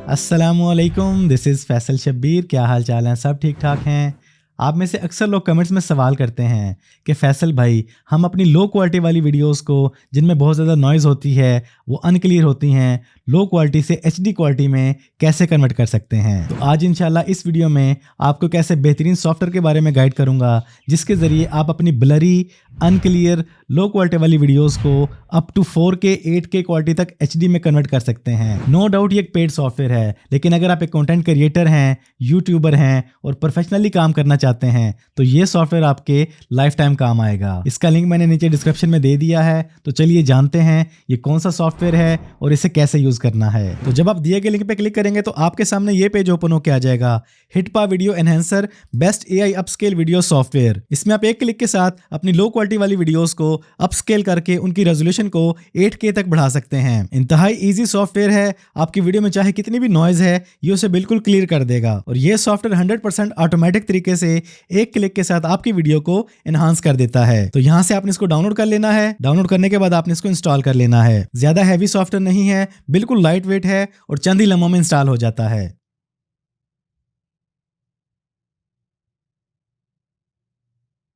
अस्सलामुअलैकुम, this is Faisal Shabbir. क्या हाल चाल हैं? सब ठीक ठाक हैं? आप में से अक्सर लोग कमेंट्स में सवाल करते हैं कि फैसल भाई, हम अपनी लो क्वालिटी वाली वीडियोस को जिनमें बहुत ज़्यादा नॉइज़ होती है, वो अनक्लियर होती हैं, लो क्वालिटी से एचडी क्वालिटी में कैसे कन्वर्ट कर सकते हैं। तो आज इंशाल्लाह इस वीडियो में आपको कैसे बेहतरीन सॉफ्टवेयर के बारे में गाइड करूंगा जिसके ज़रिए आप अपनी ब्लरी, अनक्लियर, लो क्वालिटी वाली वीडियोस को up to 4K 8K quality तक एचडी में कन्वर्ट कर सकते हैं। नो डाउट ये एक पेड सॉफ्टवेयर है, लेकिन अगर आप एक कंटेंट क्रिएटर हैं, यूट्यूबर हैं और प्रोफेशनली काम करना चाहते हैं तो ये सॉफ्टवेयर आपके लाइफ टाइम काम आएगा। इसका लिंक मैंने नीचे डिस्क्रिप्शन में दे दिया है। तो चलिए जानते हैं ये कौन सा सॉफ्टवेयर है और इसे कैसे यूज करना है। तो जब आप दिए गए लिंक पे क्लिक करेंगे तो आपके सामने ये पेज ओपन होकर आ जाएगा, HitPaw video enhancer best AI upscale video software. इसमें आप एक क्लिक के साथ अपनी लो क्वालिटी वाली वीडियोस को अपस्केल करके उनकी रेजोल्यूशन को 8K तक बढ़ा सकते हैं। इंतहाई इजी सॉफ्टवेयर है। आपकी वीडियो में चाहे कितनी भी नॉइज है ये उसे बिल्कुल क्लियर कर देगा और ये सॉफ्टवेयर 100% ऑटोमेटिक तरीके से एक क्लिक के साथ आपकी वीडियो को एनहांस कर देता है। तो यहाँ से आपने इसको डाउनलोड कर लेना है। डाउनलोड करने के बाद आपने इसको इंस्टॉल कर लेना है। ज्यादा हैवी सॉफ्टवेयर नहीं है, बिल्कुल लाइट वेट है और चंद ही लम्हों में इंस्टॉल हो जाता है।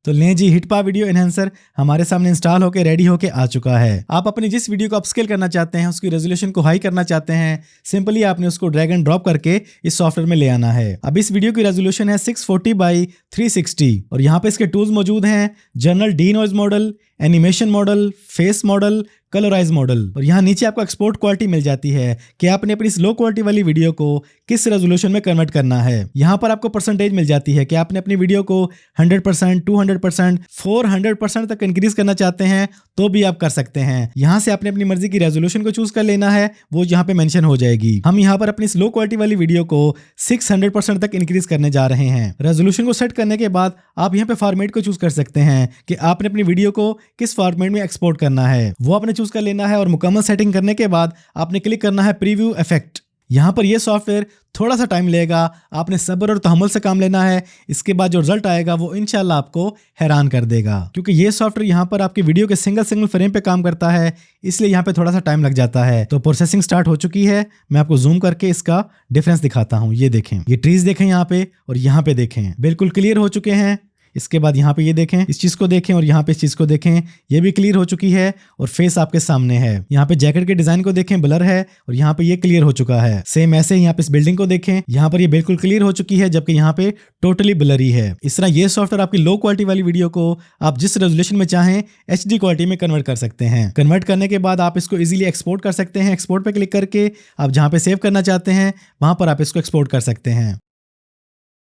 तो लें जी, हिटपा वीडियो एनहेंसर हमारे सामने इंस्टॉल होकर रेडी होकर आ चुका है। आप अपनी जिस वीडियो को अपस्केल करना चाहते हैं, उसकी रेजोल्यूशन को हाई करना चाहते हैं, सिंपली आपने उसको ड्रैग एंड ड्रॉप करके इस सॉफ्टवेयर में ले आना है। अब इस वीडियो की रेजोल्यूशन है 640 बाई 360 और यहाँ पे इसके टूल्स मौजूद हैं, general D noise model, animation model, face model, colourise model और यहाँ नीचे आपको एक्सपोर्ट क्वालिटी मिल जाती है कि आपने अपनी इस लो क्वालिटी वाली वीडियो को किस रेजोल्यूशन में कन्वर्ट करना है। यहाँ पर आपको परसेंटेज मिल जाती है कि आपने अपनी वीडियो को 100%, 200%, 400% तक इंक्रीज करना चाहते हैं तो भी आप कर सकते हैं। यहाँ से आपने अपनी मर्जी की रेजोल्यूशन को चूज कर लेना है, वो यहाँ पे मेंशन हो जाएगी। हम यहाँ पर अपनी इस लो क्वालिटी वाली वीडियो को 600% तक इंक्रीज करने जा रहे हैं। रेजोल्यूशन को सेट करने के बाद आप यहाँ पे फॉर्मेट को चूज कर सकते हैं कि आपने अपनी वीडियो को किस फॉर्मेट में एक्सपोर्ट करना है, वो आपने चूज कर लेना है और मुकम्मल सेटिंग करने के बाद आपने क्लिक करना है प्रीव्यू इफेक्ट। यहाँ पर यह सॉफ्टवेयर थोड़ा सा टाइम लेगा, आपने सब्र और तहम्मुल से काम लेना है। इसके बाद जो रिजल्ट आएगा वो इंशाल्लाह आपको हैरान कर देगा, क्योंकि ये सॉफ्टवेयर यहाँ पर आपकी वीडियो के सिंगल फ्रेम पे काम करता है, इसलिए यहाँ पे थोड़ा सा टाइम लग जाता है। तो प्रोसेसिंग स्टार्ट हो चुकी है। मैं आपको जूम करके इसका डिफरेंस दिखाता हूँ। ये देखें, ये ट्रीज देखें यहाँ पे और यहाँ पे देखें, बिल्कुल क्लियर हो चुके हैं। इसके बाद यहाँ पे ये देखें, इस चीज को देखें और यहाँ पे इस चीज को देखें, ये भी क्लियर हो चुकी है और फेस आपके सामने है। यहाँ पे जैकेट के डिजाइन को देखें, ब्लर है और यहाँ पे ये क्लियर हो चुका है। सेम ऐसे ही यहाँ पे इस बिल्डिंग को देखें, यहाँ पर ये बिल्कुल क्लियर हो चुकी है, जबकि यहाँ पे टोटली ब्लरी है। इस तरह ये सॉफ्टवेयर आपकी लो क्वालिटी वाली वीडियो को आप जिस रेजोल्यूशन में चाहें HD क्वालिटी में कन्वर्ट कर सकते हैं। कन्वर्ट करने के बाद आप इसको इजीली एक्सपोर्ट कर सकते हैं। एक्सपोर्ट पे क्लिक करके आप जहाँ पे सेव करना चाहते हैं वहां पर आप इसको एक्सपोर्ट कर सकते हैं।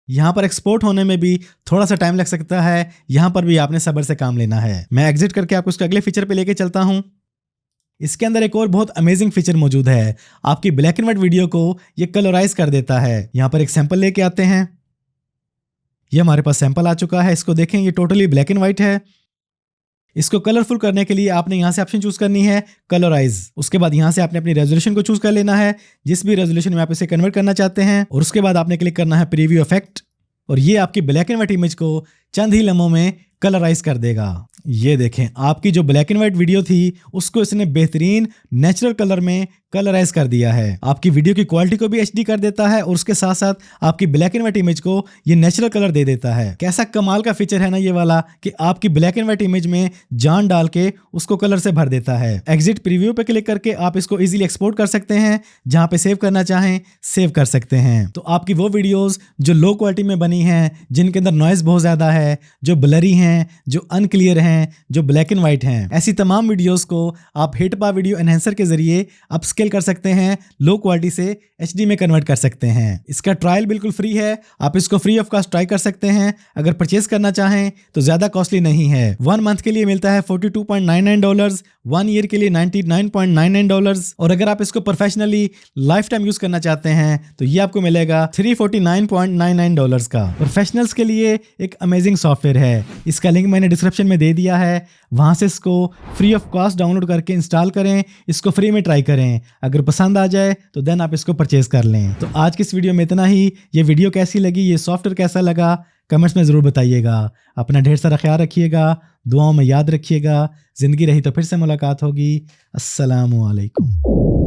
यहाँ पर एक्सपोर्ट होने में भी थोड़ा सा टाइम लग सकता है, यहाँ पर भी आपने सब्र से काम लेना है। मैं एग्जिट करके आपको इसके अगले फीचर पे लेके चलता हूँ। इसके अंदर एक और बहुत अमेजिंग फीचर मौजूद है, आपकी ब्लैक एंड व्हाइट वीडियो को ये कलराइज कर देता है। यहाँ पर एक सैंपल लेके आते हैं। ये हमारे पास सैंपल आ चुका है, इसको देखें, ये टोटली ब्लैक एंड व्हाइट है। इसको कलरफुल करने के लिए आपने यहाँ से ऑप्शन चूज करनी है कलराइज। उसके बाद यहाँ से आपने अपनी रेजोल्यूशन को चूज कर लेना है, जिस भी रेजोल्यूशन में आप इसे कन्वर्ट करना चाहते हैं, और उसके बाद आपने क्लिक करना है प्रीव्यू इफेक्ट और ये आपकी ब्लैक एंड व्हाइट इमेज को चंद ही लम्हों में कलराइज कर देगा। ये देखें, आपकी जो ब्लैक एंड व्हाइट वीडियो थी उसको इसने बेहतरीन नेचुरल कलर में कलराइज कर दिया है। आपकी वीडियो की क्वालिटी को भी HD कर देता है और उसके साथ साथ आपकी ब्लैक एंड व्हाइट इमेज को ये नेचुरल कलर दे देता है। कैसा कमाल का फीचर है ना ये वाला, कि आपकी ब्लैक एंड व्हाइट इमेज में जान डाल के उसको कलर से भर देता है। एग्जिट प्रीव्यू पे क्लिक करके आप इसको इजीली एक्सपोर्ट कर सकते हैं, जहां पे सेव करना चाहें सेव कर सकते हैं। तो आपकी वो वीडियोस जो लो क्वालिटी में बनी हैं, जिनके अंदर नॉइज बहुत ज्यादा है, जो ब्लरी हैं, जो अनक्लियर हैं, जो ब्लैक एंड व्हाइट हैं, ऐसी तमाम वीडियोस को आप हिटपा वीडियो एनहेंसर के जरिए अपस्केल कर सकते हैं, लो क्वालिटी से HD में कन्वर्ट कर सकते हैं। इसका ट्रायल बिल्कुल फ्री है, आप इसको फ्री ऑफ कॉस्ट ट्राई कर सकते हैं। अगर परचेज करना चाहें तो ज्यादा कॉस्टली नहीं है। 1 मंथ के लिए मिलता है $42.99, 1 ईयर के लिए $99.99 और अगर आप इसको प्रोफेशनली लाइफ टाइम यूज करना चाहते हैं तो ये आपको मिलेगा $349.99 का। प्रोफेशनल्स के लिए एक अमेजिंग सॉफ्टवेयर है, इसका लिंक मैंने डिस्क्रिप्शन में दे दिया है, वहां से इसको फ्री ऑफ कॉस्ट डाउनलोड करके इंस्टॉल करें, इसको फ्री में ट्राई करें। अगर पसंद आ जाए तो देन आप इसको परचेज कर लें। तो आज की इस वीडियो में इतना ही। ये वीडियो कैसी लगी, ये सॉफ्टवेयर कैसा लगा, कमेंट्स में ज़रूर बताइएगा। अपना ढेर सारा ख्याल रखिएगा, दुआओं में याद रखिएगा। ज़िंदगी रही तो फिर से मुलाकात होगी। अस्सलामु अलैकुम।